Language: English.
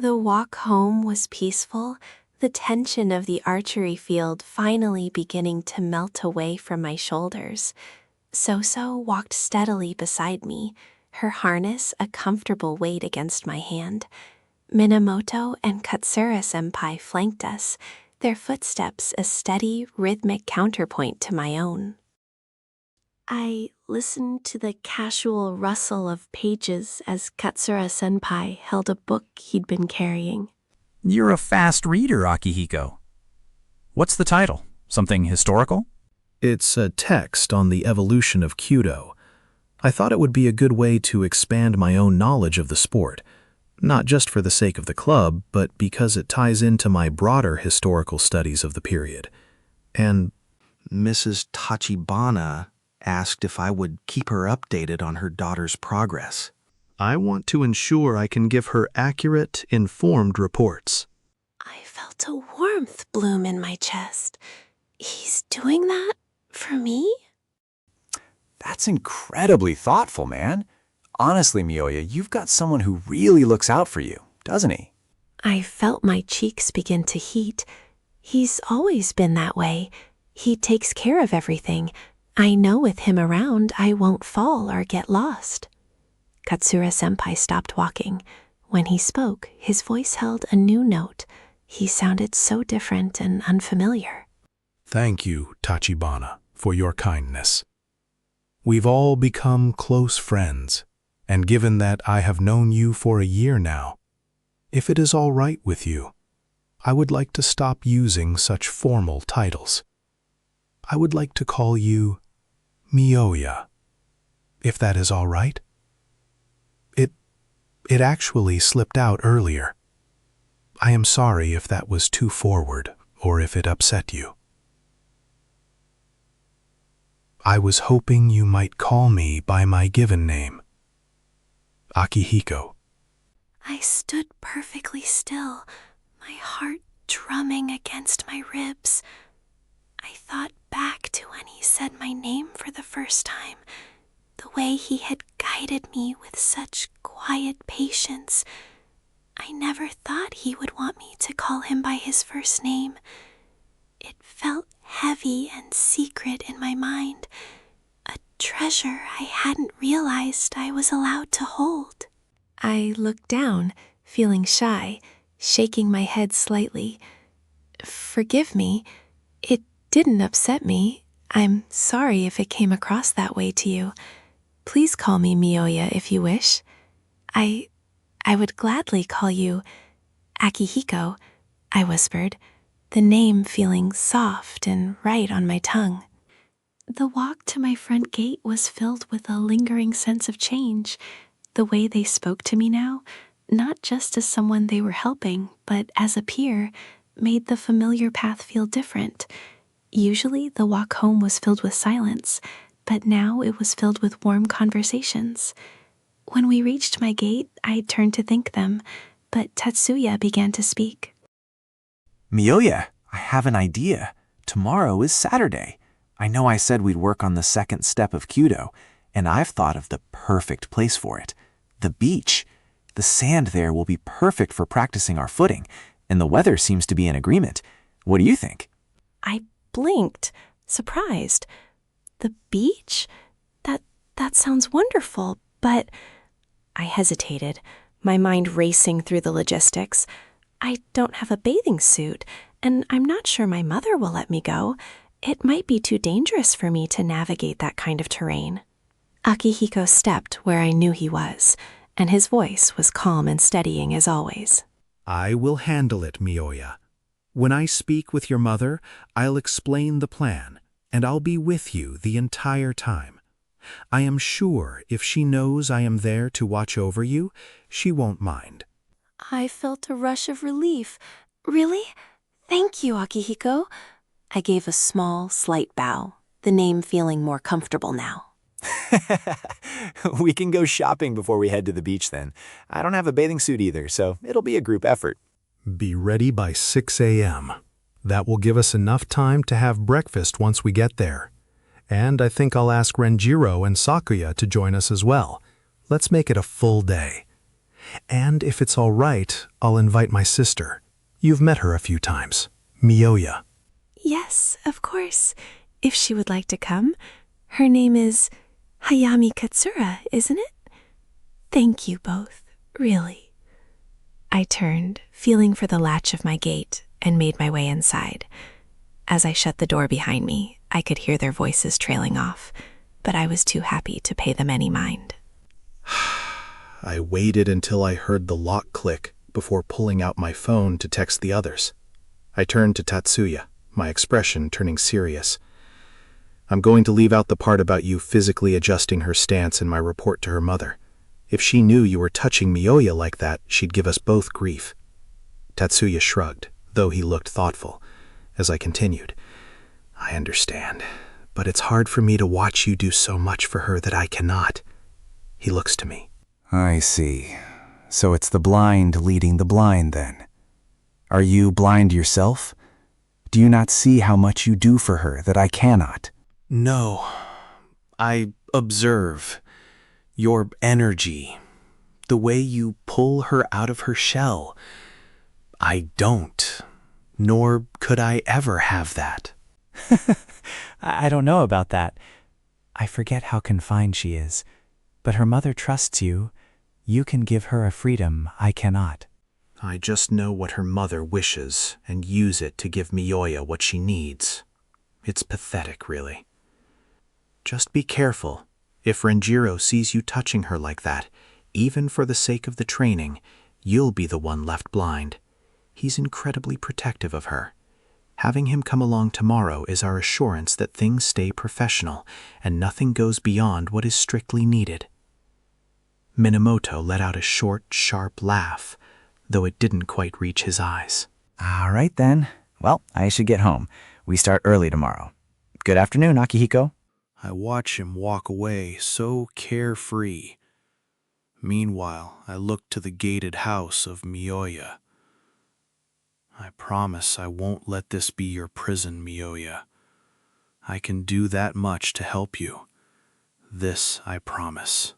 The walk home was peaceful, the tension of the archery field finally beginning to melt away from my shoulders. So-so walked steadily beside me, her harness a comfortable weight against my hand. Minamoto and Katsura-senpai flanked us, their footsteps a steady, rhythmic counterpoint to my own. I listened to the casual rustle of pages as Katsura-senpai held a book he'd been carrying. You're a fast reader, Akihiko. What's the title? Something historical? It's a text on the evolution of Kyudo. I thought it would be a good way to expand my own knowledge of the sport, not just for the sake of the club, but because it ties into my broader historical studies of the period. And Mrs. Tachibana asked if I would keep her updated on her daughter's progress. I want to ensure I can give her accurate, informed reports. I felt a warmth bloom in my chest. He's doing that for me? That's incredibly thoughtful, man. Honestly, Miyoya, you've got someone who really looks out for you, doesn't he? I felt my cheeks begin to heat. He's always been that way. He takes care of everything. I know with him around, I won't fall or get lost. Katsura-senpai stopped walking. When he spoke, his voice held a new note. He sounded so different and unfamiliar. Thank you, Tachibana, for your kindness. We've all become close friends, and given that I have known you for a year now, if it is all right with you, I would like to stop using such formal titles. I would like to call you Miyoya, if that is all right. It actually slipped out earlier. I am sorry if that was too forward or if it upset you. I was hoping you might call me by my given name, Akihiko. I stood perfectly still, my heart drumming against my ribs. I thought back to when he said my name for the first time, the way he had guided me with such quiet patience. I never thought he would want me to call him by his first name. It felt heavy and secret in my mind, a treasure I hadn't realized I was allowed to hold. I looked down, feeling shy, shaking my head slightly. Forgive me. It didn't upset me. I'm sorry if it came across that way to you. Please call me Miyoya if you wish. I would gladly call you Akihiko, I whispered, the name feeling soft and right on my tongue. The walk to my front gate was filled with a lingering sense of change. The way they spoke to me now, not just as someone they were helping, but as a peer, made the familiar path feel different. Usually the walk home was filled with silence, but now it was filled with warm conversations. When we reached my gate, I turned to thank them, but Tatsuya began to speak. Miyoya, I have an idea. Tomorrow is Saturday. I know I said we'd work on the second step of Kyudo, and I've thought of the perfect place for it. The beach. The sand there will be perfect for practicing our footing, and the weather seems to be in agreement. What do you think? I blinked, surprised. The beach? That sounds wonderful, but I hesitated, my mind racing through the logistics. I don't have a bathing suit, and I'm not sure my mother will let me go. It might be too dangerous for me to navigate that kind of terrain. Akihiko stepped where I knew he was, and his voice was calm and steadying as always. I will handle it, Miyoya. When I speak with your mother, I'll explain the plan, and I'll be with you the entire time. I am sure if she knows I am there to watch over you, she won't mind. I felt a rush of relief. Really? Thank you, Akihiko. I gave a small, slight bow, the name feeling more comfortable now. We can go shopping before we head to the beach then. I don't have a bathing suit either, so it'll be a group effort. Be ready by 6 a.m. That will give us enough time to have breakfast once we get there. And I think I'll ask Renjiro and Sakuya to join us as well. Let's make it a full day. And if it's all right, I'll invite my sister. You've met her a few times. Miyoya. Yes, of course. If she would like to come. Her name is Hayami Katsura, isn't it? Thank you both, really. I turned, feeling for the latch of my gate, and made my way inside. As I shut the door behind me, I could hear their voices trailing off, but I was too happy to pay them any mind. I waited until I heard the lock click before pulling out my phone to text the others. I turned to Tatsuya, my expression turning serious. I'm going to leave out the part about you physically adjusting her stance in my report to her mother. If she knew you were touching Miyoya like that, she'd give us both grief. Tatsuya shrugged, though he looked thoughtful, as I continued. I understand, but it's hard for me to watch you do so much for her that I cannot. He looks to me. I see. So it's the blind leading the blind, then. Are you blind yourself? Do you not see how much you do for her that I cannot? No, I observe your energy, the way you pull her out of her shell. I don't, nor could I ever have that. I don't know about that. I forget how confined she is. But her mother trusts you. You can give her a freedom I cannot. I just know what her mother wishes and use it to give Miyoya what she needs. It's pathetic, really. Just be careful. If Renjiro sees you touching her like that, even for the sake of the training, you'll be the one left blind. He's incredibly protective of her. Having him come along tomorrow is our assurance that things stay professional and nothing goes beyond what is strictly needed. Minamoto let out a short, sharp laugh, though it didn't quite reach his eyes. All right, then. Well, I should get home. We start early tomorrow. Good afternoon, Akihiko. I watch him walk away so carefree. Meanwhile, I look to the gated house of Miyoya. I promise I won't let this be your prison, Miyoya. I can do that much to help you. This I promise.